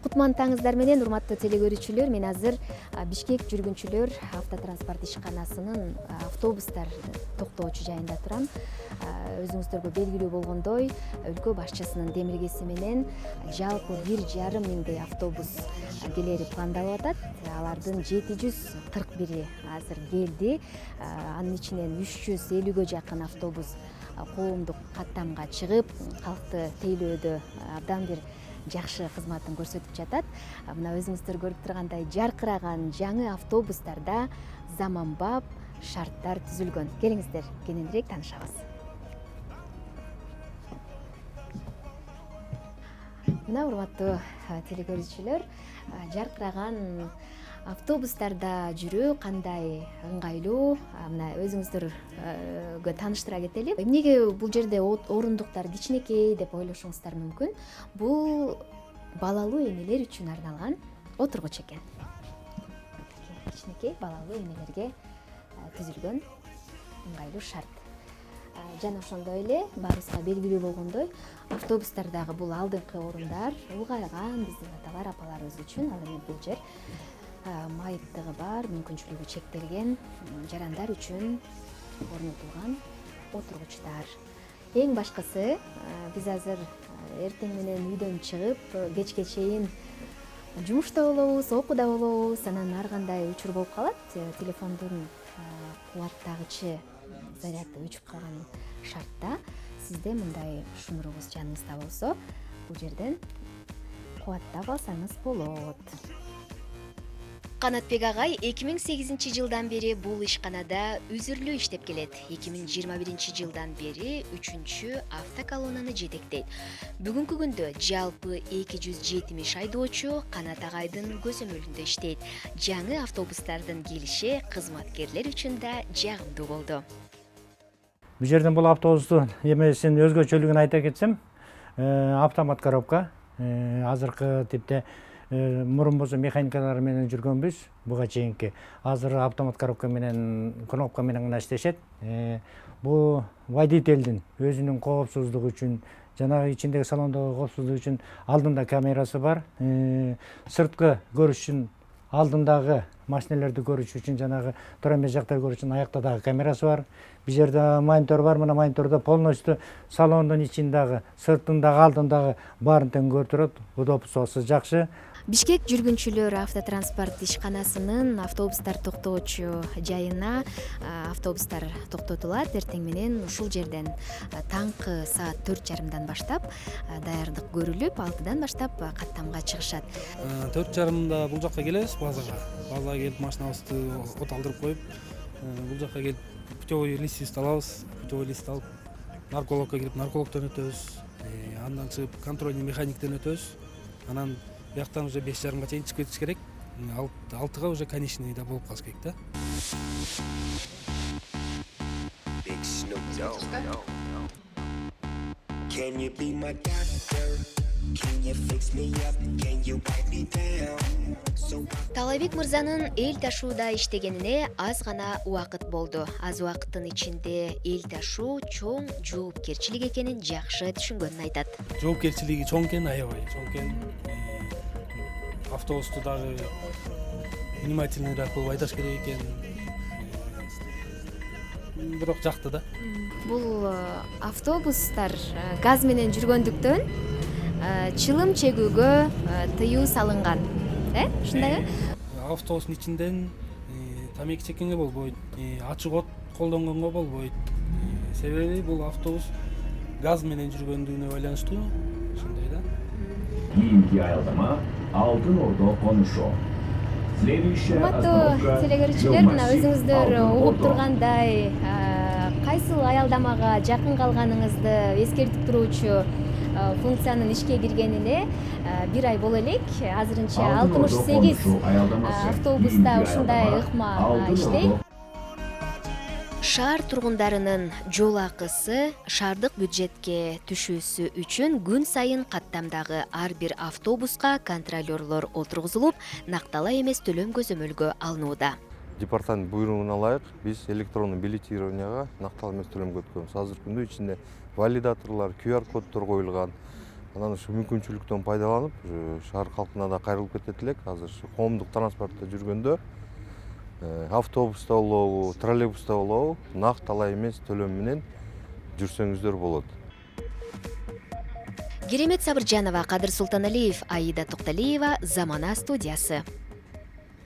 Кутман таңыздар менен, урматтуу телекөрүүчүлөр. Мен азыр Бишкек жүргүнчүлөр автотранспорт ишканасынын автобустар токтоочу жайында турам. Өзүңүздөргө белгилүү болгондой, өлкө башчысынын демилгеси менен жалпы 1,5 миңдей автобус келери пландалып атат. Алардын 741 азыр келди. Анын ичинен 350гө жакын автобус коомдук каттамга чыгып, калкты тейлөөдө абдан бир жакшы кызматын көрсөтүп жатат. Мына өзүңүздөр көрүп тургандай жаркыраган жаңы автобустарда заманбап шарттар түзүлгөн. Келиңиздер, кененирээк таанышабыз. Мына урматтуу телекөрүүчүлөр, жаркыраган автобустарда жүрүү кандай ыңгайлуу, мына өзүңүздөргө тааныштыра кетели. Эмнеге бул жерде орундуктар кичинекей деп ойлошуңуздар мүмкүн. Бул балалуу энелер үчүн арналган отургуч экен. Кичинекей балалуу энелерге түзүлгөн ыңгайлуу шарт. Жана ошондой эле баарыбызга белгилүү болгондой, автобустардагы бул алдыңкы орундар улгайган биздин аталар апаларыбыз үчүн. Ал эми бул жер майыптыгы бар, мүмкүнчүлүгү чектелген жарандар үчүн орнотулган отургучтар. Эң башкысы, биз азыр эртең менен үйдөн чыгып, кечке чейин жумушта болобуз, окууда болобуз, анан ар кандай учур болуп калат. Телефондун кубаттагычы заряды өчүп калган шартта сизде мындай шнурубуз жаныңызда болсо, бул жерден кубаттап алсаңыз болот. Канатбек агай 2008 жылдан бери бул ишканада үзүрлүү иштеп келет. 2021 жылдан бери 3-чү автоколоннаны жетектейт. Бүгүнкү күндө жалпы 270 айдоочу Канат агайдын көзөмөлүндө иштейт. Жаңы автобустардын келиши кызматкерлер үчүн да жагымдуу болду. Бул жерден бул автобустун эмесин өзгөчөлүгүн айта кетсем, автомат коробка. Азыркы типте мурун болсо механикалар менен жүргөнбүз, буга чейинки. Азыр автомат коробка менен, кнопка менен гана иштешет. Бул водительдин өзүнүн коопсуздугу үчүн, жанагы ичиндеги салондогу коопсуздугу үчүн алдында камерасы бар. Сырткы көрүш үчүн алдындагы машинелерди көрүш үчүн, жанагы туура эмес жактарды көрүш үчүн аякта дагы камерасы бар. Бул жерде монитор бар. Мына монитордо полностью салондун ичиндагы, сыртындагы, алдындагы баарын тең көрүп турат. Удобствосу жакшы. Бишкек жүргүнчүлөр автотранспорт ишканасынын автобустар токтоочу жайына автобустар токтотулат. Эртең менен ушул жерден таңкы саат 4:30 баштап даярдык көрүлүп, 6-дан баштап каттамга чыгышат. 4:30 бул жакка келебиз, базага. Базага келип машинабызды оталдырып коюп, бул жакка келип путевой листибизди алабыз. Путевой лист алып, наркологко кирип наркологдон өтөбүз. Андан чыгып контрольный механиктен өтөбүз. Анан бияктан уже 5:30 чейин чыгып кетиш керек. 6-га уже конечныйда болуп калыш керек да. Талайбек мырзанын эл ташууда иштегенине аз гана убакыт болду. Аз убакыттын ичинде эл ташуу чоң жоопкерчилик экенин жакшы түшүнгөнүн айтат. Жоопкерчилиги чоң экен, аябай чоң экен. Автобусту дагы внимательныйраак болуп айдаш керек экен. Бирок жакты да. Бул автобустар газ менен жүргөндүктөн чылым чегүүгө тыюу салынган. Ушундайбы? Автобустун ичинден тамеки чеккенге болбойт, ачык от колдонгонго болбойт. Себеби бул автобус газ менен жүргөндүгүнө байланыштуу. Ошондой да. Кийинки аялдама Алтын Ордо конушу. Урматтуу телекөрүүчүлөр, мына өзүңүздөр угуп тургандай, кайсыл аялдамага жакын калганыңызды эскертип туруучу функциянын ишке киргенине 1 ай боло элек. Азырынча 68 автобуста ушундай ыкма иштейт. Шаар тургундарынын жол акысы шаардык бюджетке түшүүсү үчүн күн сайын каттамдагы ар бир автобуска контролёрлор отургузулуп, нактала эмес төлөм көзөмөлгө алынууда. Департамент буйругуна ылайык биз электрондук билетированияга нактала эмес төлөмгө өткөнбүз. Азыркы күндө ичинде валидаторлор, QR коддор коюлган. анан ушу мүмкүнчүлүктөн пайдаланып шаар калкына да кайрылып кетет элек. Азыр коомдук транспортто жүргөндө автобуста болобу, троллейбуста болобу, нак талай эмес төлөм менен жүрсөңүздөр болот. Керемет Сабыржанова, Кадыр Султаналиев, Аида Токталиева, Замана студиясы.